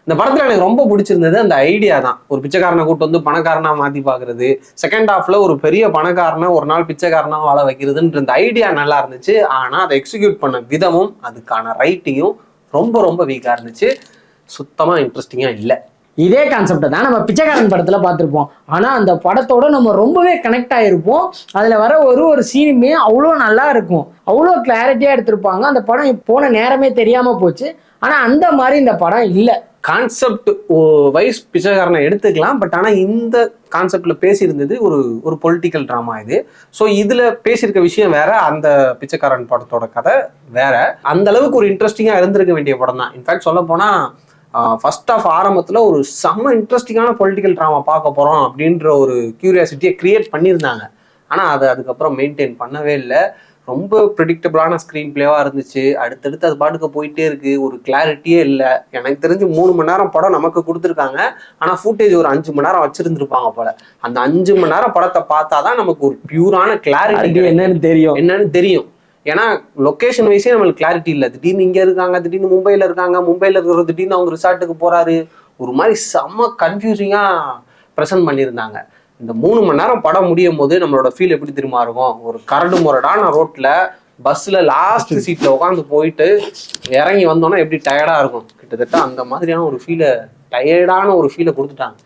இந்த படத்துல எனக்கு ரொம்ப பிடிச்சிருந்தது அந்த ஐடியா தான். ஒரு பிச்சைக்காரனை கூட்டு வந்து பணக்காரனா மாத்தி பாக்குறது, செகண்ட் ஹாஃப்ல ஒரு பெரிய பணக்காரனை ஒரு நாள் பிச்சைக்காரனா வாழ வைக்கிறதுன்ற இந்த ஐடியா நல்லா இருந்துச்சு. ஆனா அதை எக்ஸிக்யூட் பண்ண விதமும் அதுக்கான ரைட்டிங்கும் ரொம்ப ரொம்ப வீக்கா இருந்துச்சு. சுத்தமா இன்ட்ரெஸ்டிங்கா இல்லை. இதே கான்செப்டை தான் நம்ம பிச்சைக்காரன் படத்துல பார்த்துருப்போம். ஆனா அந்த படத்தோட நம்ம ரொம்பவே கனெக்ட் ஆயிருப்போம். அதுல வர ஒரு சீனுமே அவ்வளோ நல்லா இருக்கும், அவ்வளோ கிளாரிட்டியா எடுத்திருப்பாங்க. அந்த படம் போன நேரமே தெரியாம போச்சு. ஆனா அந்த மாதிரி இந்த படம் இல்லை. கான்செப்ட் வைஸ் பிச்சைக்காரனை எடுத்துக்கலாம். பட் ஆனா இந்த கான்செப்ட்ல பேசியிருந்தது ஒரு ஒரு பொலிட்டிக்கல் ட்ராமா இது. ஸோ இதுல பேசியிருக்க விஷயம் வேற, அந்த பிச்சைக்காரன் படத்தோட கதை வேற. அந்த அளவுக்கு ஒரு இன்ட்ரெஸ்டிங்கா இருந்திருக்க வேண்டிய படம் தான். இன்ஃபேக்ட் சொல்ல போனா ஃபர்ஸ்ட் ஆஃப் ஆரம்பத்துல ஒரு செம்ம இன்ட்ரெஸ்டிங்கான பொலிட்டிக்கல் ட்ராமா பார்க்க போறோம் அப்படின்ற ஒரு கியூரியாசிட்டியை கிரியேட் பண்ணியிருந்தாங்க. ஆனா அதை அதுக்கப்புறம் மெயின்டைன் பண்ணவே இல்லை. ரொம்ப ப்ரிடிக்டபிளான ஸ்க்ரீன் பிளேவா இருந்துச்சு. அடுத்தடுத்து அது பாட்டுக்கு போயிட்டே இருக்கு. ஒரு கிளாரிட்டியே இல்லை. எனக்கு தெரிஞ்சு 3 மணி நேரம் படம் நமக்கு கொடுத்துருக்காங்க. ஆனா ஃபுட்டேஜ் ஒரு 5 மணி நேரம் வச்சிருந்துருப்பாங்க போல. அந்த 5 மணி நேரம் படத்தை பார்த்தாதான் நமக்கு ஒரு பியூரான கிளாரிட்டி என்னன்னு தெரியும். ஏன்னா லொக்கேஷன் வைஸே நம்மளுக்கு கிளாரிட்டி இல்லை. திடீர்னு இங்க இருக்காங்க, திடீர்னு மும்பைல இருக்காங்க, மும்பைல இருக்கிற திடீர்னு அவங்க ரிசார்ட்டுக்கு போறாரு. ஒரு மாதிரி செம்ம கன்ஃபியூசிங்கா ப்ரெசென்ட் பண்ணியிருந்தாங்க. இந்த 3 மணி நேரம் படம் முடியும் போது நம்மளோட ஃபீல் எப்படி திரும்ப இருக்கும்? ஒரு கரடு முரடான ரோட்ல பஸ்ல லாஸ்ட் சீட்ல உட்காந்து போயிட்டு இறங்கி வந்தோம்னா எப்படி டயர்டா இருக்கும், கிட்டத்தட்ட அந்த மாதிரியான ஒரு ஃபீலை, டயர்டான ஒரு ஃபீலை கொடுத்துட்டாங்க.